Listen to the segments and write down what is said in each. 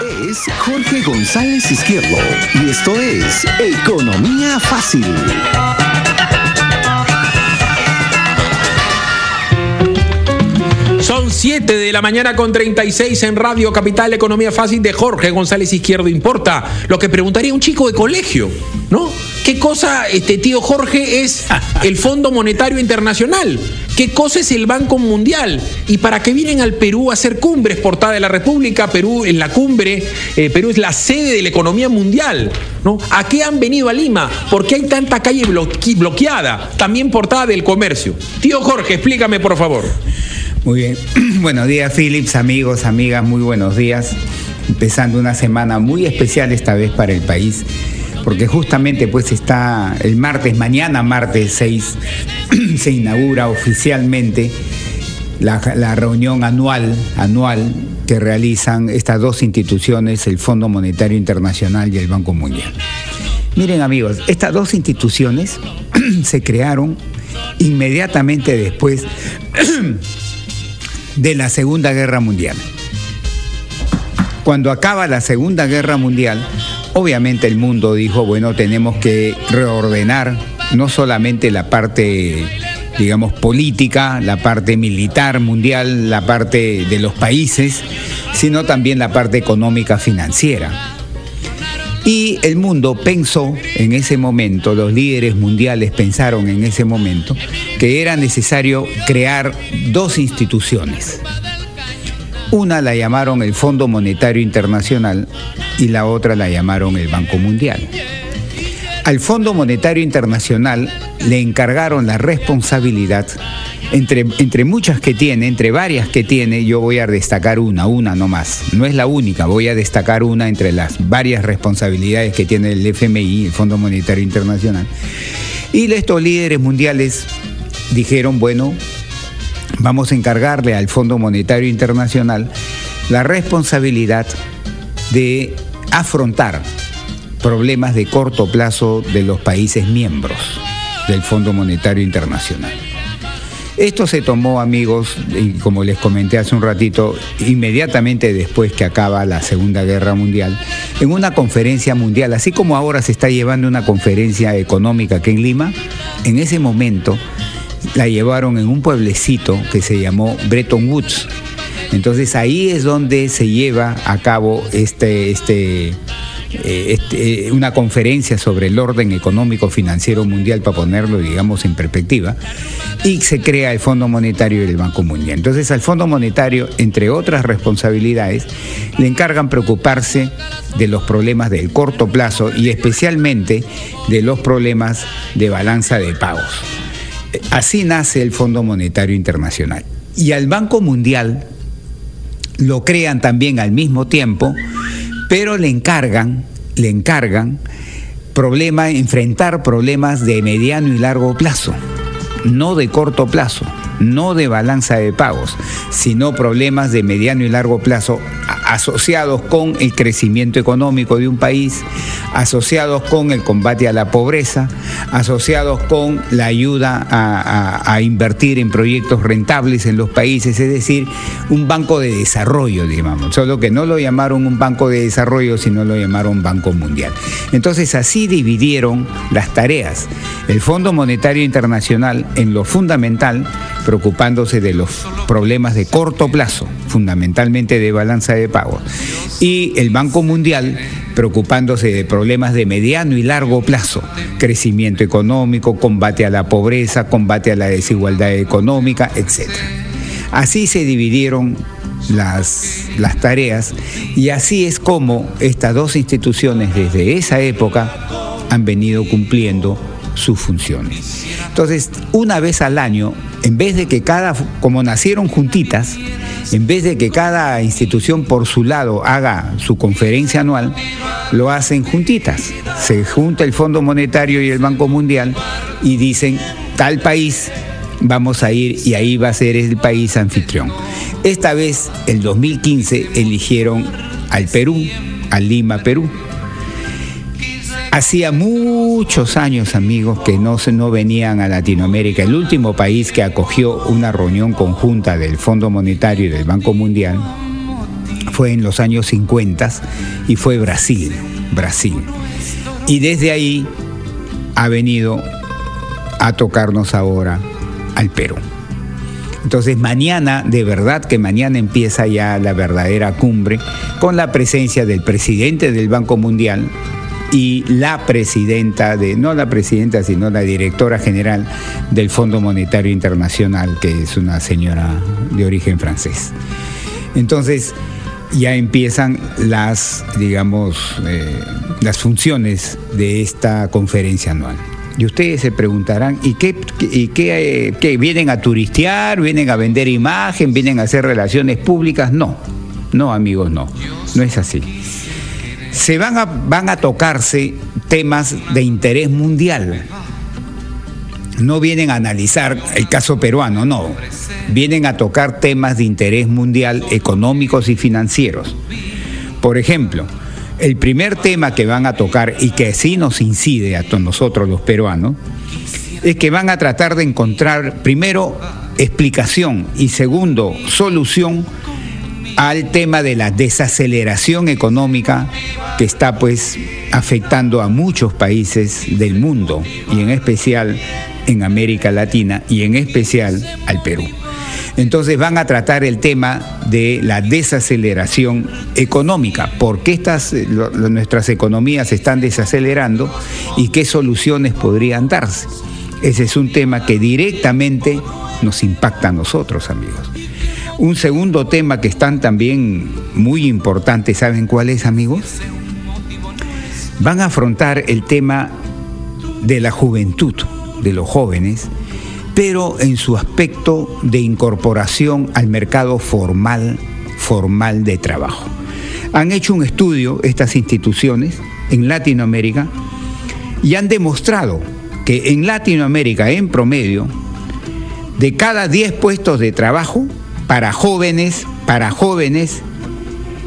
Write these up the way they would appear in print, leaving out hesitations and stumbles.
Es Jorge González Izquierdo y esto es Economía Fácil. Son 7 de la mañana con 36 en Radio Capital, Economía Fácil de Jorge González Izquierdo. Importa lo que preguntaría un chico de colegio, ¿no? ¿Qué cosa, tío Jorge, es el Fondo Monetario Internacional? ¿Qué cosa es el Banco Mundial? ¿Y para qué vienen al Perú a hacer cumbres? Portada de la República, Perú en la cumbre, Perú es la sede de la economía mundial, ¿no? ¿A qué han venido a Lima? ¿Por qué hay tanta calle bloqueada? También portada del Comercio. Tío Jorge, explícame por favor. Muy bien. Buenos días, Philips, amigos, amigas, muy buenos días. Empezando una semana muy especial esta vez para el país, porque justamente pues está el martes, mañana martes 6, se inaugura oficialmente la reunión anual que realizan estas dos instituciones, el Fondo Monetario Internacional y el Banco Mundial. Miren, amigos, estas dos instituciones se crearon inmediatamente después de la Segunda Guerra Mundial. Cuando acaba la Segunda Guerra Mundial, obviamente el mundo dijo, bueno, tenemos que reordenar no solamente la parte, digamos, política, la parte militar mundial, la parte de los países, sino también la parte económica financiera. Y el mundo pensó en ese momento, los líderes mundiales pensaron en ese momento, que era necesario crear dos instituciones. Una la llamaron el Fondo Monetario Internacional y la otra la llamaron el Banco Mundial. Al Fondo Monetario Internacional le encargaron la responsabilidad, entre muchas que tiene, entre varias que tiene, yo voy a destacar una nomás. No es la única, voy a destacar una entre las varias responsabilidades que tiene el FMI, el Fondo Monetario Internacional. Y estos líderes mundiales dijeron, bueno, vamos a encargarle al Fondo Monetario Internacional la responsabilidad de afrontar problemas de corto plazo de los países miembros del Fondo Monetario Internacional. Esto se tomó, amigos, y como les comenté hace un ratito, inmediatamente después que acaba la Segunda Guerra Mundial, en una conferencia mundial, así como ahora se está llevando una conferencia económica aquí en Lima, en ese momento la llevaron en un pueblecito que se llamó Bretton Woods. Entonces ahí es donde se lleva a cabo una conferencia sobre el orden económico financiero mundial, para ponerlo, digamos, en perspectiva, y se crea el Fondo Monetario y el Banco Mundial. Entonces al Fondo Monetario, entre otras responsabilidades, le encargan preocuparse de los problemas del corto plazo y especialmente de los problemas de balanza de pagos. Así nace el Fondo Monetario Internacional. Y al Banco Mundial lo crean también al mismo tiempo, pero le encargan enfrentar problemas de mediano y largo plazo, no de corto plazo, no de balanza de pagos, sino problemas de mediano y largo plazo asociados con el crecimiento económico de un país, asociados con el combate a la pobreza, asociados con la ayuda a invertir en proyectos rentables en los países, es decir, un banco de desarrollo, digamos, solo que no lo llamaron un banco de desarrollo, sino lo llamaron Banco Mundial. Entonces así dividieron las tareas. El Fondo Monetario Internacional en lo fundamental, preocupándose de los problemas de corto plazo, fundamentalmente de balanza de pagos, y el Banco Mundial preocupándose de problemas de mediano y largo plazo, crecimiento económico, combate a la pobreza, combate a la desigualdad económica, etc. Así se dividieron las tareas y así es como estas dos instituciones desde esa época han venido cumpliendo sus funciones. Entonces, una vez al año, en vez de que como nacieron juntitas, en vez de que cada institución por su lado haga su conferencia anual, lo hacen juntitas. Se junta el Fondo Monetario y el Banco Mundial y dicen, tal país vamos a ir y ahí va a ser el país anfitrión. Esta vez, el 2015, eligieron al Perú, a Lima, Perú. Hacía muchos años, amigos, que no venían a Latinoamérica. El último país que acogió una reunión conjunta del Fondo Monetario y del Banco Mundial fue en los años 50 y fue Brasil. Y desde ahí ha venido a tocarnos ahora al Perú. Entonces mañana, de verdad que mañana empieza ya la verdadera cumbre con la presencia del presidente del Banco Mundial y la presidenta no la presidenta, sino la directora general del Fondo Monetario Internacional, que es una señora de origen francés. Entonces ya empiezan las funciones de esta conferencia anual. Y ustedes se preguntarán, ¿y qué vienen a turistear, vienen a vender imagen, vienen a hacer relaciones públicas? No, amigos, no es así. Van a tocarse temas de interés mundial. No vienen a analizar el caso peruano, no. Vienen a tocar temas de interés mundial, económicos y financieros. Por ejemplo, el primer tema que van a tocar y que sí nos incide a nosotros los peruanos es que van a tratar de encontrar, primero, explicación y segundo, solución al tema de la desaceleración económica que está pues afectando a muchos países del mundo y en especial en América Latina y en especial al Perú. Entonces van a tratar el tema de la desaceleración económica, por qué nuestras economías se están desacelerando y qué soluciones podrían darse. Ese es un tema que directamente nos impacta a nosotros, amigos. Un segundo tema que están también muy importante, ¿saben cuál es, amigos? Van a afrontar el tema de la juventud, de los jóvenes, pero en su aspecto de incorporación al mercado formal de trabajo. Han hecho un estudio estas instituciones en Latinoamérica y han demostrado que en Latinoamérica, en promedio, de cada 10 puestos de trabajo para jóvenes,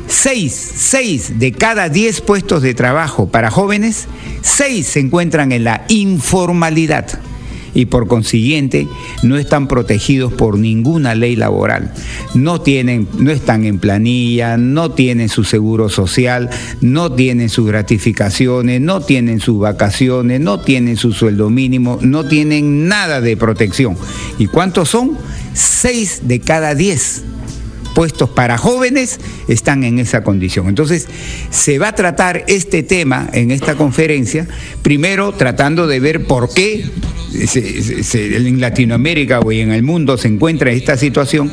6 de cada 10 puestos de trabajo para jóvenes, 6 se encuentran en la informalidad y por consiguiente no están protegidos por ninguna ley laboral. No están en planilla, no tienen su seguro social, no tienen sus gratificaciones, no tienen sus vacaciones, no tienen su sueldo mínimo, no tienen nada de protección. ¿Y cuántos son? 6 de cada 10 puestos para jóvenes están en esa condición. Entonces, se va a tratar este tema en esta conferencia, primero tratando de ver por qué en Latinoamérica o en el mundo se encuentra esta situación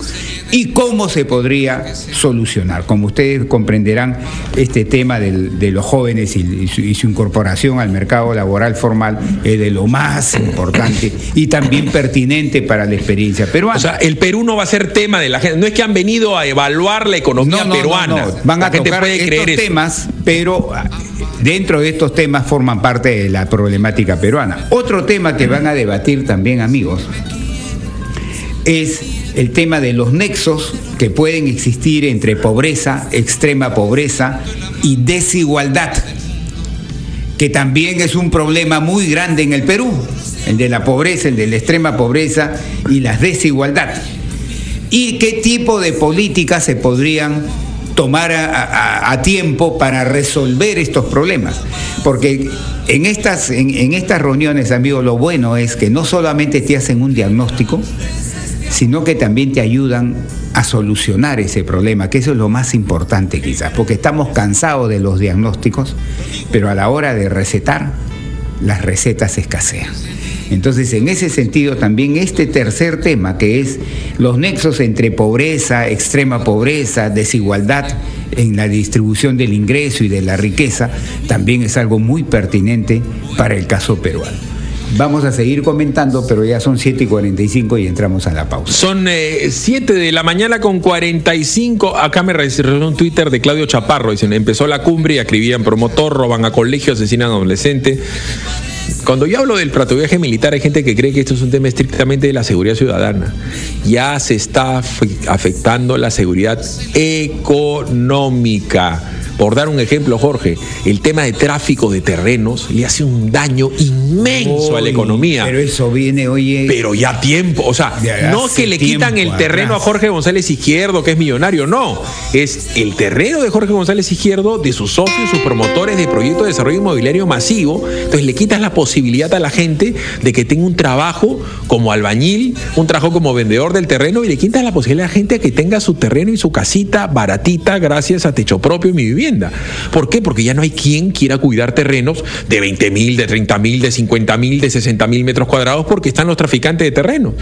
y cómo se podría solucionar. Como ustedes comprenderán, este tema de los jóvenes y su incorporación al mercado laboral formal es de lo más importante y también pertinente para la experiencia peruana. O sea, el Perú no va a ser tema de la gente, no es que han venido a evaluar la economía peruana. No. Van a tocar estos temas, pero dentro de estos temas forman parte de la problemática peruana. Otro tema que van a debatir también, amigos, es el tema de los nexos que pueden existir entre pobreza, extrema pobreza y desigualdad, que también es un problema muy grande en el Perú, el de la pobreza, el de la extrema pobreza y la desigualdad. ¿Y qué tipo de políticas se podrían tomar a tiempo para resolver estos problemas? Porque en estas reuniones, amigos, lo bueno es que no solamente te hacen un diagnóstico, sino que también te ayudan a solucionar ese problema, que eso es lo más importante quizás, porque estamos cansados de los diagnósticos, pero a la hora de recetar, las recetas escasean. Entonces, en ese sentido, también este tercer tema, que es los nexos entre pobreza, extrema pobreza, desigualdad en la distribución del ingreso y de la riqueza, también es algo muy pertinente para el caso peruano. Vamos a seguir comentando, pero ya son 7:45 y entramos a la pausa. Son 7:45. Acá me registró un Twitter de Claudio Chaparro. Dicen, empezó la cumbre y escribían promotor, roban a colegios, asesinan a adolescentes. Cuando yo hablo del patrullaje militar, hay gente que cree que esto es un tema estrictamente de la seguridad ciudadana. Ya se está afectando la seguridad económica. Por dar un ejemplo, Jorge, el tema de tráfico de terrenos le hace un daño inmenso a la economía. Pero eso viene, oye... Pero ya tiempo, o sea, no es que le quitan el terreno a Jorge González Izquierdo, que es millonario, no. Es el terreno de Jorge González Izquierdo, de sus socios, sus promotores de proyectos de desarrollo inmobiliario masivo. Entonces le quitas la posibilidad a la gente de que tenga un trabajo como albañil, un trabajo como vendedor del terreno, y le quitas la posibilidad a la gente a que tenga su terreno y su casita baratita gracias a techo propio y mi vivienda. ¿Por qué? Porque ya no hay quien quiera cuidar terrenos de 20.000, de 30.000, de 50.000, de 60.000 metros cuadrados, porque están los traficantes de terrenos.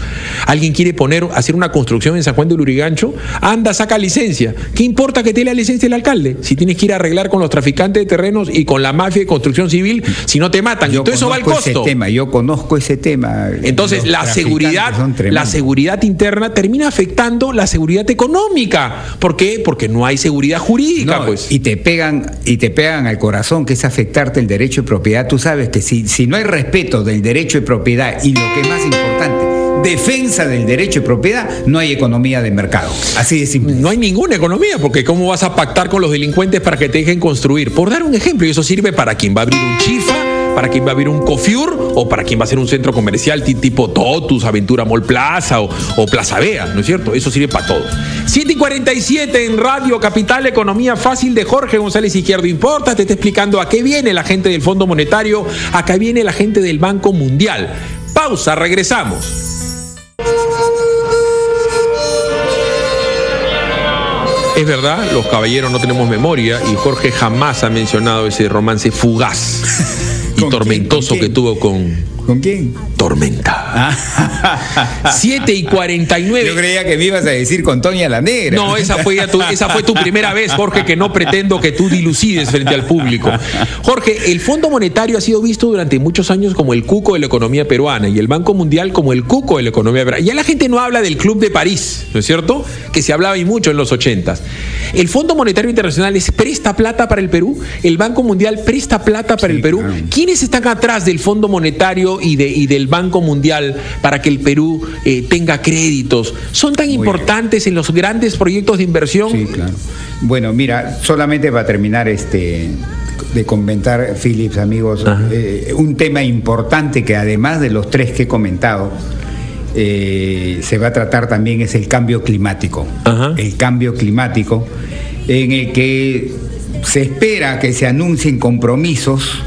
Alguien quiere hacer una construcción en San Juan de Lurigancho, anda, saca licencia. ¿Qué importa que te dé la licencia el alcalde? Si tienes que ir a arreglar con los traficantes de terrenos y con la mafia de construcción civil, si no te matan. Y todo eso va al costo. Yo conozco ese tema. Entonces, la seguridad interna termina afectando la seguridad económica. ¿Por qué? Porque no hay seguridad jurídica, pues. Y te pegan al corazón, que es afectarte el derecho de propiedad. Tú sabes que si no hay respeto del derecho de propiedad y lo que es más importante, defensa del derecho de propiedad, no hay economía de mercado. Así de simple. No hay ninguna economía, porque ¿cómo vas a pactar con los delincuentes para que te dejen construir? Por dar un ejemplo, y eso sirve para quien va a abrir un chifa, para quien va a abrir un Cofiur, o para quien va a hacer un centro comercial tipo Totus, Aventura Mall Plaza o Plaza Vea, ¿no es cierto? Eso sirve para todo. 7:47 en Radio Capital, Economía Fácil de Jorge González Izquierdo Importa. Te está explicando a qué viene la gente del Fondo Monetario, acá viene la gente del Banco Mundial. Pausa, regresamos. Es verdad, los caballeros no tenemos memoria y Jorge jamás ha mencionado ese romance fugaz y tormentoso que tuvo con... ¿Con quién? Tormenta. 7:49. Yo creía que me ibas a decir con Toña la Negra. No, esa fue tu primera vez, Jorge, que no pretendo que tú dilucides frente al público. Jorge, el Fondo Monetario ha sido visto durante muchos años como el cuco de la economía peruana y el Banco Mundial como el cuco de la economía peruana. Ya la gente no habla del Club de París, ¿no es cierto? Que se hablaba y mucho en los 80s. El Fondo Monetario Internacional presta plata para el Perú, el Banco Mundial presta plata para el Perú. Claro. ¿Quiénes están atrás del Fondo Monetario y del Banco Mundial para que el Perú tenga créditos? ¿Son tan importantes en los grandes proyectos de inversión? Sí, claro. Bueno, mira, solamente para terminar de comentar, Philips, amigos, un tema importante que además de los tres que he comentado, se va a tratar también es el cambio climático. El cambio climático, en el que se espera que se anuncien compromisos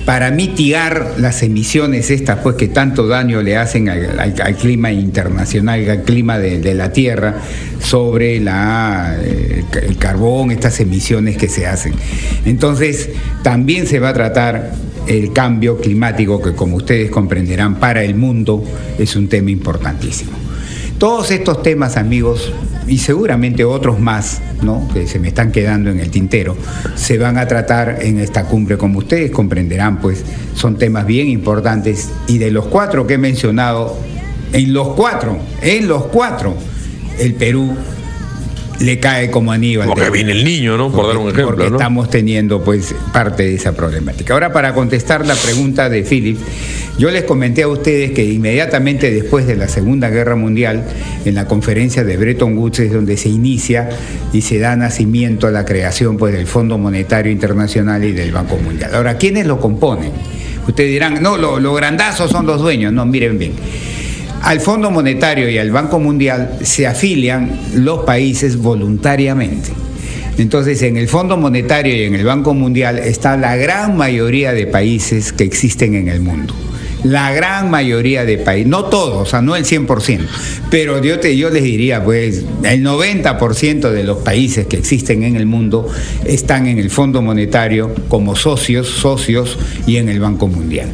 para mitigar las emisiones estas, pues, que tanto daño le hacen al clima internacional, al clima de la Tierra, sobre el carbón, estas emisiones que se hacen. Entonces, también se va a tratar el cambio climático, que, como ustedes comprenderán, para el mundo es un tema importantísimo. Todos estos temas, amigos, y seguramente otros más, ¿no?, que se me están quedando en el tintero, se van a tratar en esta cumbre. Como ustedes comprenderán, pues son temas bien importantes, y de los cuatro que he mencionado, en los cuatro, el Perú le cae como Aníbal. Porque viene el niño, ¿no? Por dar un ejemplo, porque, ¿no?, estamos teniendo, pues, parte de esa problemática. Ahora, para contestar la pregunta de Philip, yo les comenté a ustedes que inmediatamente después de la Segunda Guerra Mundial, en la conferencia de Bretton Woods, es donde se inicia y se da nacimiento a la creación, pues, del Fondo Monetario Internacional y del Banco Mundial. Ahora, ¿quiénes lo componen? Ustedes dirán, no, los grandazos son los dueños. No, miren bien. Al Fondo Monetario y al Banco Mundial se afilian los países voluntariamente. Entonces, en el Fondo Monetario y en el Banco Mundial está la gran mayoría de países que existen en el mundo. La gran mayoría de países, no todos, o sea, no el 100%, pero yo les diría, pues, el 90% de los países que existen en el mundo están en el Fondo Monetario como socios y en el Banco Mundial.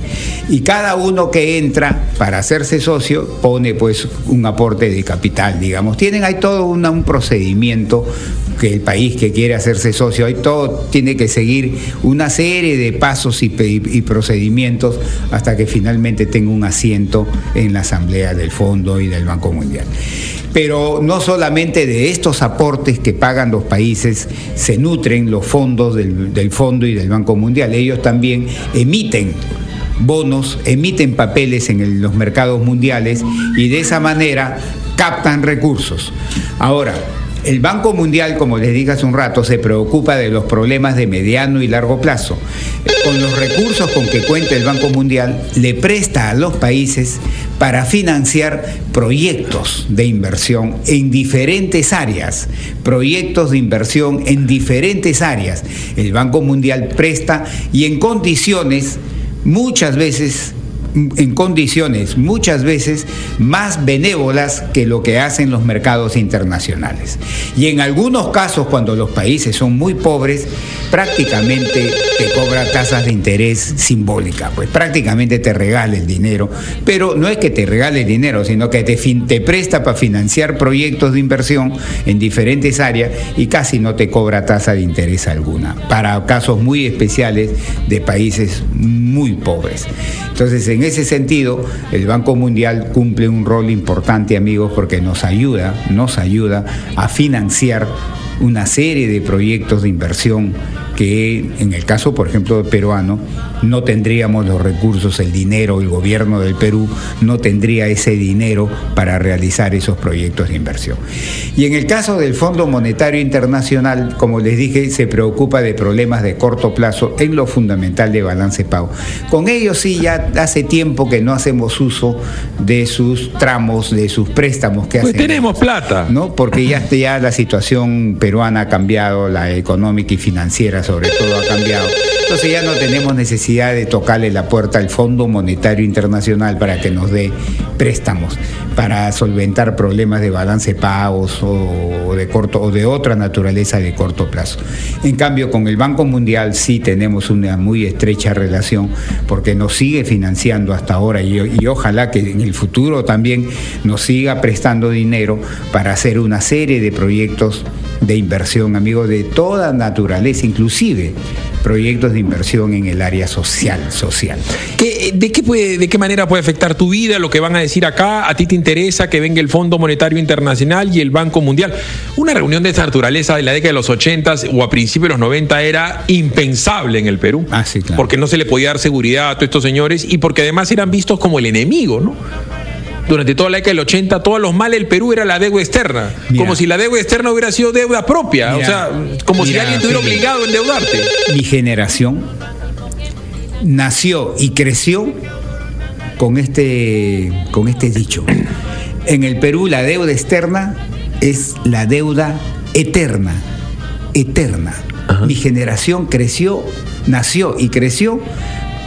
Y cada uno que entra para hacerse socio pone, pues, un aporte de capital, digamos. Hay todo un procedimiento que el país que quiere hacerse socio, todo tiene que seguir una serie de pasos y procedimientos hasta que finalmente tenga un asiento en la Asamblea del Fondo y del Banco Mundial. Pero no solamente de estos aportes que pagan los países se nutren los fondos del Fondo y del Banco Mundial. Ellos también emiten bonos, emiten papeles en los mercados mundiales y de esa manera captan recursos. Ahora, El Banco Mundial, como les dije hace un rato, se preocupa de los problemas de mediano y largo plazo. Con los recursos con que cuenta el Banco Mundial, le presta a los países para financiar proyectos de inversión en diferentes áreas. Proyectos de inversión en diferentes áreas. El Banco Mundial presta y en condiciones muchas veces más benévolas que lo que hacen los mercados internacionales. Y en algunos casos, cuando los países son muy pobres, prácticamente te cobra tasas de interés simbólicas, pues prácticamente te regala el dinero, pero no es que te regale el dinero, sino que te presta para financiar proyectos de inversión en diferentes áreas y casi no te cobra tasa de interés alguna, para casos muy especiales de países muy pobres. Entonces, en ese sentido, el Banco Mundial cumple un rol importante, amigos, porque nos ayuda a financiar una serie de proyectos de inversión que en el caso, por ejemplo, peruano, no tendríamos los recursos, el dinero, el gobierno del Perú no tendría ese dinero para realizar esos proyectos de inversión. Y en el caso del Fondo Monetario Internacional, como les dije, se preocupa de problemas de corto plazo en lo fundamental de balance pago. Con ellos sí, ya hace tiempo que no hacemos uso de sus tramos, de sus préstamos que hacen. Pues tenemos plata, ¿no? Porque ya la situación peruana ha cambiado, la económica y financiera sobre todo ha cambiado. Entonces ya no tenemos necesidad de tocarle la puerta al Fondo Monetario Internacional para que nos dé préstamos para solventar problemas de balance pagos o de otra naturaleza de corto plazo. En cambio, con el Banco Mundial sí tenemos una muy estrecha relación porque nos sigue financiando hasta ahora y ojalá que en el futuro también nos siga prestando dinero para hacer una serie de proyectos de inversión, amigos, de toda naturaleza, inclusive proyectos de inversión en el área social. ¿De qué manera puede afectar tu vida lo que van a decir acá? ¿A ti te interesa que venga el Fondo Monetario Internacional y el Banco Mundial? Una reunión de esta naturaleza de la década de los 80 o a principios de los 90 era impensable en el Perú. Sí, claro. Porque no se le podía dar seguridad a todos estos señores y porque además eran vistos como el enemigo, ¿no? Durante toda la década del 80, todos los males del Perú era la deuda externa. Mira, como si la deuda externa hubiera sido deuda propia. Mira, o sea, como si alguien estuviera obligado a endeudarte. Mi generación nació y creció con este dicho. En el Perú la deuda externa es la deuda eterna. Ajá. Mi generación nació y creció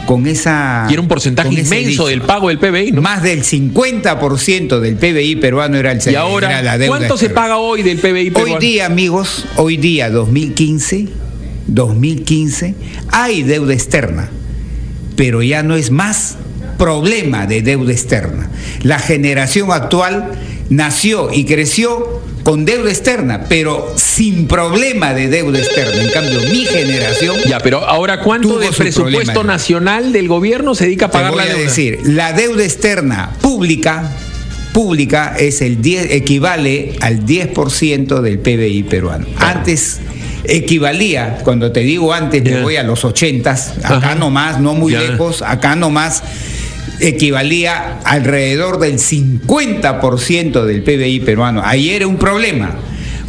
con esa... Y era un porcentaje inmenso del pago del PBI, ¿no? Más del 50% del PBI peruano era ¿Y ahora era la deuda cuánto externa. Se paga hoy del PBI peruano? Hoy día, amigos, 2015, hay deuda externa, pero ya no es más problema de deuda externa. La generación actual nació y creció con deuda externa, pero sin problema de deuda externa. En cambio, mi generación... Ya, pero ahora, ¿cuánto del presupuesto nacional del gobierno se dedica a pagar la deuda? Te voy a decir, la deuda externa pública es equivale al 10% del PBI peruano. Antes equivalía, cuando te digo antes, me voy a los 80s, acá nomás, no muy lejos, acá nomás, equivalía alrededor del 50% del PBI peruano. Ahí era un problema.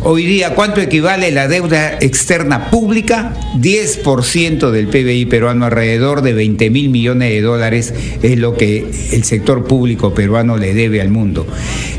Hoy día, ¿cuánto equivale la deuda externa pública? 10% del PBI peruano, alrededor de 20.000 millones de dólares es lo que el sector público peruano le debe al mundo.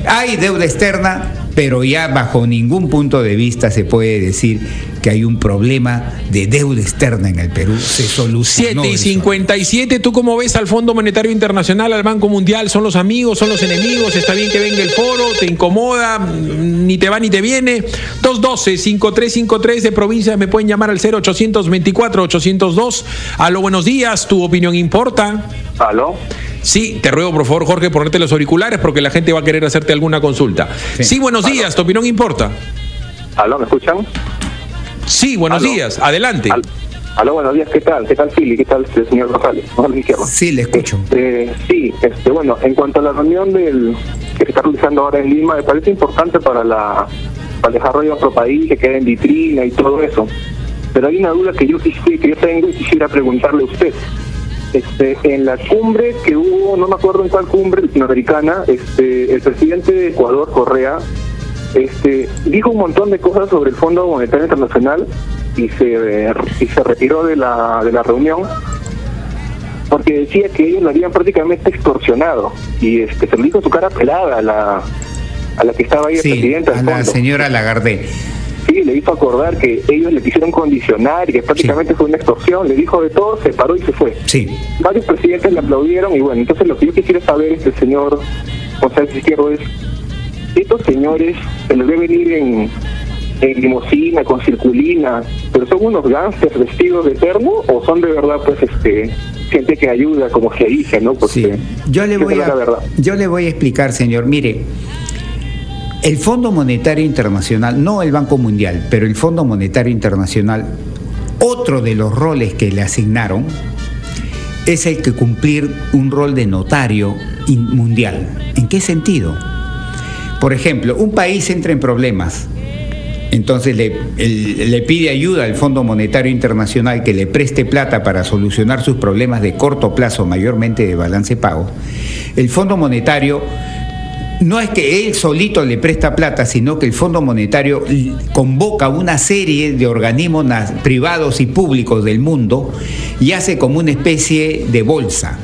Hay deuda externa, pero ya bajo ningún punto de vista se puede decir que hay un problema de deuda externa en el Perú. Se solucionó. 7:57, ¿tú cómo ves al Fondo Monetario Internacional, al Banco Mundial? ¿Son los amigos, son los enemigos? ¿Está bien que venga el foro? ¿Te incomoda? ¿Ni te va ni te viene? 212-5353 de provincias me pueden llamar al 0824-802. Aló, buenos días, ¿tu opinión importa? ¿Aló? Sí, te ruego por favor, Jorge, ponerte los auriculares porque la gente va a querer hacerte alguna consulta. Sí, buenos días, ¿tu opinión importa? ¿Aló, me escuchan? Sí, buenos días, adelante. Aló, buenos días, ¿qué tal? ¿Qué tal, Fili? ¿Qué tal, señor Rosales? Sí, le escucho. Bueno, en cuanto a la reunión que se está realizando ahora en Lima, me parece importante para el desarrollo de nuestro país, que quede en vitrina y todo eso. Pero hay una duda que yo tengo y quisiera preguntarle a usted. En la cumbre que hubo, no me acuerdo en cuál cumbre latinoamericana, el presidente de Ecuador, Correa, dijo un montón de cosas sobre el Fondo Monetario Internacional y se retiró de la reunión porque decía que ellos lo habían prácticamente extorsionado y se lo dijo su cara pelada a la que estaba ahí, presidenta del fondo, a la señora Lagarde. Sí, le hizo acordar que ellos le quisieron condicionar y que prácticamente fue una extorsión, le dijo de todo, se paró y se fue. Sí. Varios presidentes le aplaudieron y bueno, entonces lo que yo quisiera saber señor González Izquierdo es, estos señores se les debe venir en limusina, con circulina, pero son unos gángsters vestidos de terno o son de verdad gente que ayuda, como se dice, ¿no? Porque sí. Yo le voy a explicar, señor, mire, el Fondo Monetario Internacional, no el Banco Mundial, pero el Fondo Monetario Internacional, otro de los roles que le asignaron es el que cumplir un rol de notario mundial. ¿En qué sentido? Por ejemplo, un país entra en problemas, entonces le pide ayuda al Fondo Monetario Internacional que le preste plata para solucionar sus problemas de corto plazo, mayormente de balance pago. El Fondo Monetario no es que él solito le presta plata, sino que el Fondo Monetario convoca una serie de organismos privados y públicos del mundo y hace como una especie de bolsa.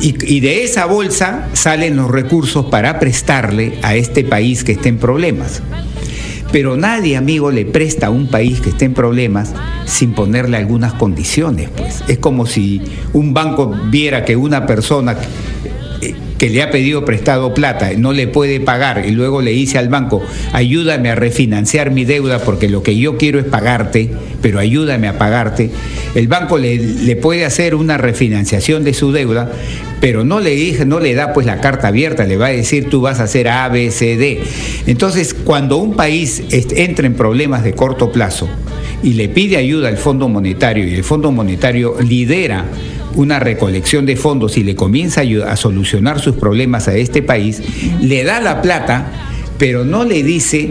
Y de esa bolsa salen los recursos para prestarle a este país que esté en problemas. Pero nadie, amigo, le presta a un país que esté en problemas sin ponerle algunas condiciones, pues. Es como si un banco viera que una persona que le ha pedido prestado plata no le puede pagar y luego le dice al banco, ayúdame a refinanciar mi deuda porque lo que yo quiero es pagarte, pero ayúdame a pagarte. El banco le puede hacer una refinanciación de su deuda, pero no le da pues la carta abierta, le va a decir tú vas a hacer A, B, C, D. Entonces, cuando un país entra en problemas de corto plazo y le pide ayuda al Fondo Monetario y el Fondo Monetario lidera una recolección de fondos y le comienza a solucionar sus problemas a este país, le da la plata, pero no le dice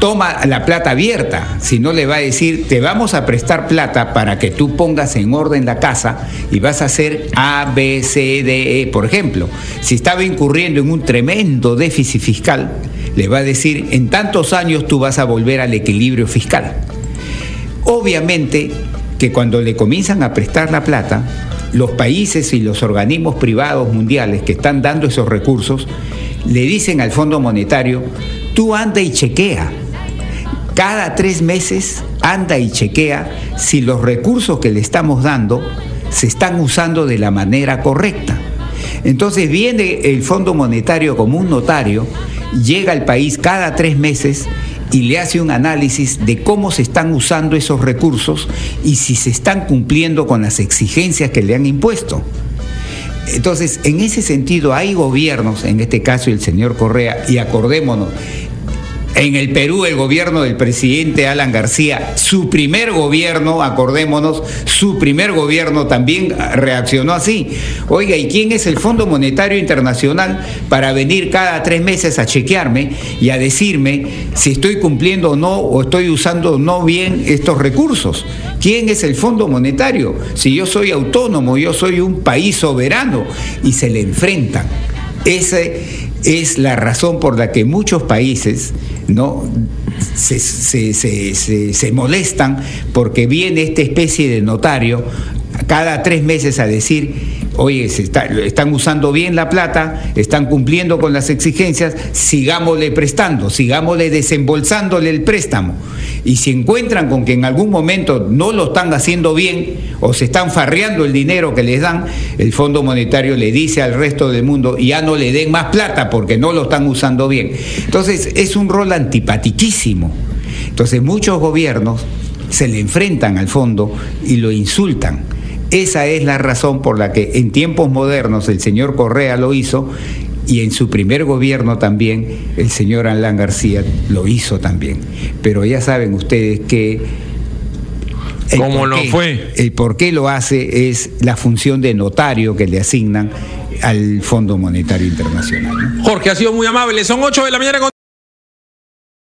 toma la plata abierta, sino le va a decir te vamos a prestar plata para que tú pongas en orden la casa y vas a hacer A, B, C, D, E. Por ejemplo, si estaba incurriendo en un tremendo déficit fiscal, le va a decir en tantos años tú vas a volver al equilibrio fiscal. Obviamente que cuando le comienzan a prestar la plata, los países y los organismos privados mundiales que están dando esos recursos le dicen al Fondo Monetario, tú anda y chequea. Cada 3 meses anda y chequea si los recursos que le estamos dando se están usando de la manera correcta. Entonces viene el Fondo Monetario como un notario, llega al país cada 3 meses y le hace un análisis de cómo se están usando esos recursos y si se están cumpliendo con las exigencias que le han impuesto. Entonces, en ese sentido, hay gobiernos, en este caso el señor Correa, y acordémonos, en el Perú el gobierno del presidente Alan García, su primer gobierno, acordémonos, su primer gobierno también reaccionó así. Oiga, ¿y quién es el Fondo Monetario Internacional para venir cada 3 meses a chequearme y a decirme si estoy cumpliendo o no, o estoy usando no bien estos recursos? ¿Quién es el Fondo Monetario? Si yo soy autónomo, yo soy un país soberano, y se le enfrentan. Ese es la razón por la que muchos países no se molestan, porque viene esta especie de notario cada 3 meses a decir, oye, están usando bien la plata, están cumpliendo con las exigencias, sigámosle prestando, sigámosle desembolsándole el préstamo. Y si encuentran con que en algún momento no lo están haciendo bien o se están farreando el dinero que les dan, el Fondo Monetario le dice al resto del mundo, ya no le den más plata porque no lo están usando bien. Entonces es un rol antipatiquísimo. Entonces muchos gobiernos se le enfrentan al fondo y lo insultan. Esa es la razón por la que en tiempos modernos el señor Correa lo hizo, y en su primer gobierno también el señor Alan García lo hizo también. Pero ya saben ustedes que el por qué lo hace es la función de notario que le asignan al Fondo Monetario Internacional, ¿no? Jorge, ha sido muy amable. Son 8 de la mañana con